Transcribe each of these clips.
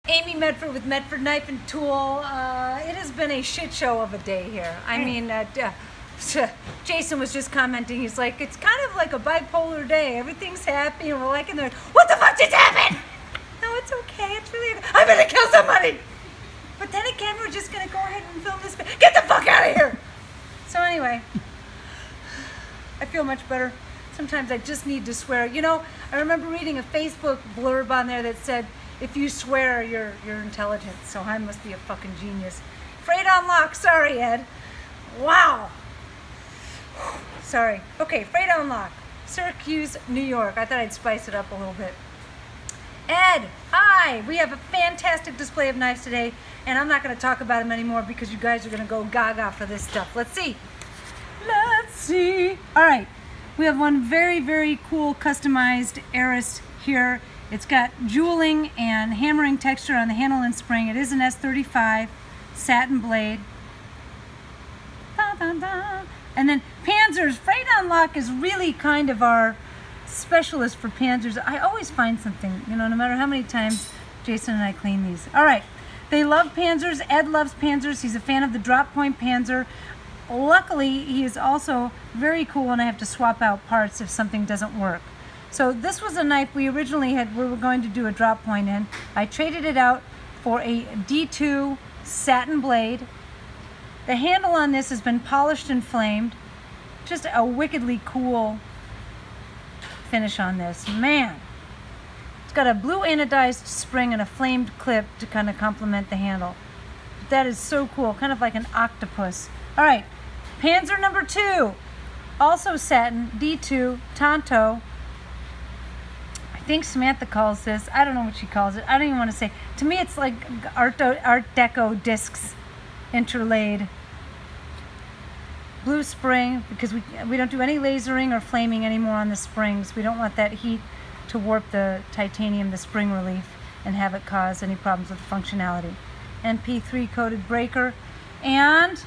Amy Medford with Medford Knife and Tool. It has been a shit show of a day here. I mean, Jason was just commenting. He's like, it's kind of like a bipolar day. Everything's happy and we're like in there. What the fuck just happened? No, it's okay. It's really. I'm gonna kill somebody. But then again, we're just gonna go ahead and film this. Get the fuck out of here. So anyway, I feel much better. Sometimes I just need to swear. You know, I remember reading a Facebook blurb on there that said, if you swear, you're intelligent. So I must be a fucking genius. Fradon lock. Sorry, Ed. Wow. Sorry. Okay, Fradon lock. Syracuse, New York. I thought I'd spice it up a little bit. Ed, hi. We have a fantastic display of knives today, and I'm not going to talk about them anymore because you guys are going to go gaga for this stuff. Let's see. Let's see. All right. We have one very, very cool customized Eris here. It's got jeweling and hammering texture on the handle and spring. It is an S35 satin blade. And then Panzers. Fradon lock is really kind of our specialist for Panzers. I always find something, you know, no matter how many times Jason and I clean these. All right. They love Panzers. Ed loves Panzers. He's a fan of the drop point Panzer. Luckily, he is also very cool when I have to swap out parts if something doesn't work. So this was a knife we originally we were going to do a drop point in. I traded it out for a D2 satin blade. The handle on this has been polished and flamed. Just a wickedly cool finish on this. Man, it's got a blue anodized spring and a flamed clip to kind of complement the handle. That is so cool, kind of like an octopus. All right, Panzer number 2, also satin, D2, Tonto. I think Samantha calls this. I don't know what she calls it. I don't even want to say. To me, it's like Art Deco discs interlaid. Blue spring, because we don't do any lasering or flaming anymore on the springs. We don't want that heat to warp the titanium, the spring relief, and have it cause any problems with functionality. MP3 coated breaker. And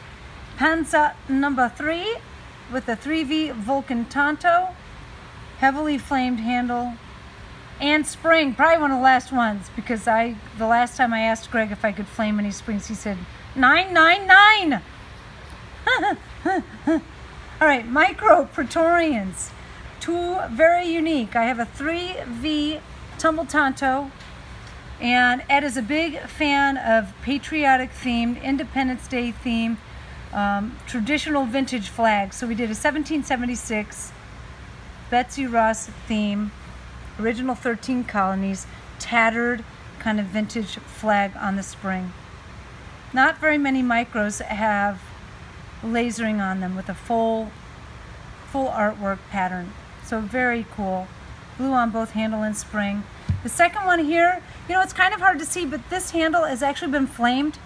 Panzer number 3 with the 3V Vulcan Tonto. Heavily flamed handle. And spring, probably one of the last ones, because the last time I asked Greg if I could flame any springs, he said 999. All right, micro Praetorians, 2 very unique. I have a 3V Tumble Tonto, and Ed is a big fan of patriotic themed, Independence Day theme, traditional vintage flags. So we did a 1776 Betsy Ross theme. Original 13 colonies, tattered kind of vintage flag on the spring. Not very many micros have lasering on them with a full artwork pattern. So very cool. Blue on both handle and spring. The second one here, you know, it's kind of hard to see, but this handle has actually been flamed.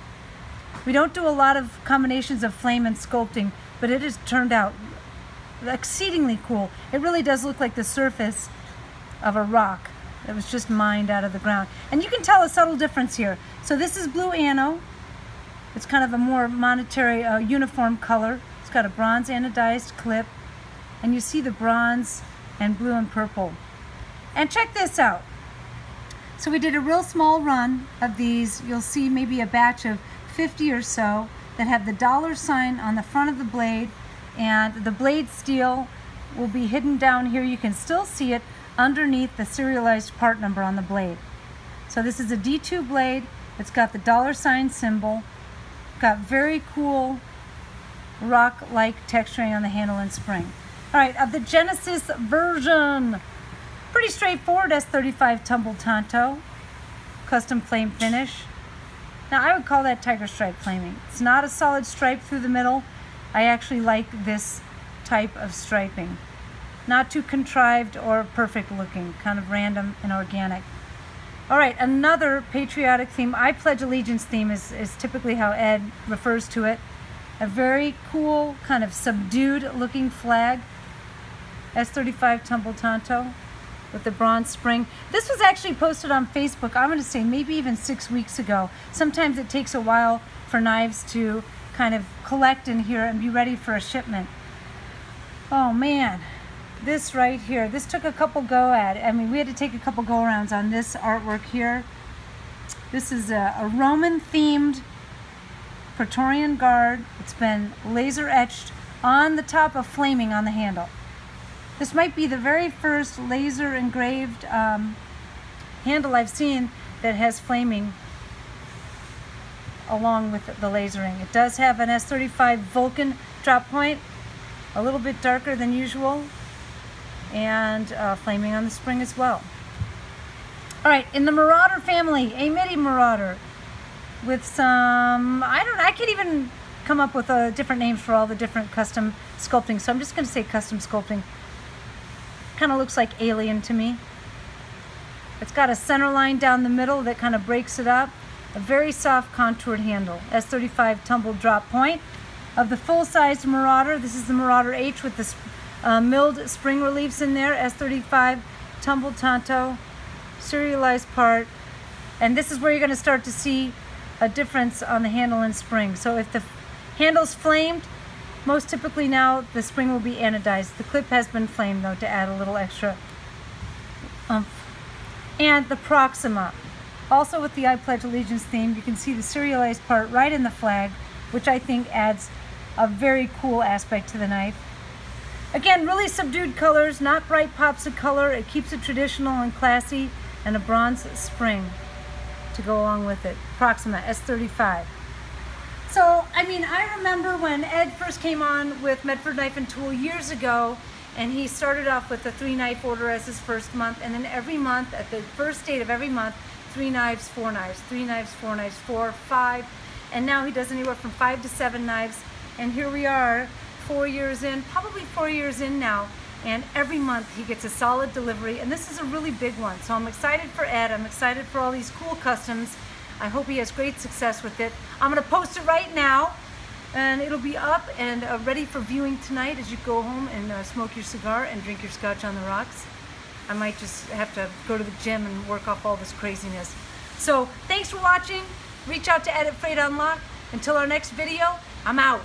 We don't do a lot of combinations of flame and sculpting, but it has turned out exceedingly cool. It really does look like the surface of a rock that was just mined out of the ground. And you can tell a subtle difference here. So this is blue ano. It's kind of a more monetary uniform color. It's got a bronze anodized clip. And you see the bronze and blue and purple. And check this out. So we did a real small run of these. You'll see maybe a batch of 50 or so that have the $ on the front of the blade. And the blade steel will be hidden down here. You can still see it underneath the serialized part number on the blade. So this is a D2 blade. It's got the $ symbol. Got very cool rock-like texturing on the handle and spring. All right, of the Genesis version, pretty straightforward S35 Tumble Tonto, custom flame finish. Now I would call that tiger stripe flaming. It's not a solid stripe through the middle. I actually like this type of striping. Not too contrived or perfect looking, kind of random and organic. All right, another patriotic theme. I Pledge Allegiance theme is typically how Ed refers to it. A very cool, kind of subdued looking flag. S35 Tumble Tonto with the bronze spring. This was actually posted on Facebook, I'm going to say maybe even 6 weeks ago. Sometimes it takes a while for knives to kind of collect in here and be ready for a shipment. Oh man. This right here, this took a couple we had to take a couple go arounds on this artwork here. This is a Roman-themed Praetorian guard. It's been laser etched on the top of flaming on the handle. This might be the very first laser engraved handle I've seen that has flaming along with the lasering. It does have an S35 Vulcan drop point, a little bit darker than usual, and flaming on the spring as well. All right, in the Marauder family, a Midi Marauder with some, I can't even come up with different names for all the different custom sculpting, so I'm just going to say custom sculpting. Kind of looks like alien to me. It's got a center line down the middle that kind of breaks it up. A very soft contoured handle. S35 tumbled drop point. Of the full-sized Marauder, this is the Marauder-H with the milled spring reliefs in there. S35 tumbled tanto, serialized part. And this is where you're going to start to see a difference on the handle and spring. So if the handle's flamed, most typically now the spring will be anodized. The clip has been flamed though to add a little extra oomph. And the Proxima, also with the I Pledge Allegiance theme, you can see the serialized part right in the flag, which I think adds a very cool aspect to the knife. Again, really subdued colors, not bright pops of color. It keeps it traditional and classy, and a bronze spring to go along with it. Proxima S35. So, I mean, I remember when Ed first came on with Medford Knife and Tool years ago, and he started off with the 3 knife order as his first month, and then every month, at the first date of every month, 3 knives, 4 knives, 3 knives, 4 knives, 4, 5, and now he does anywhere from 5 to 7 knives, and here we are, 4 years in, probably 4 years in now, and every month he gets a solid delivery, and this is a really big one. So I'm excited for Ed, I'm excited for all these cool customs. I hope he has great success with it. I'm going to post it right now, and it'll be up and ready for viewing tonight as you go home and smoke your cigar and drink your scotch on the rocks. I might just have to go to the gym and work off all this craziness. So thanks for watching. Reach out to Ed at Fradon Lock. Until our next video, I'm out.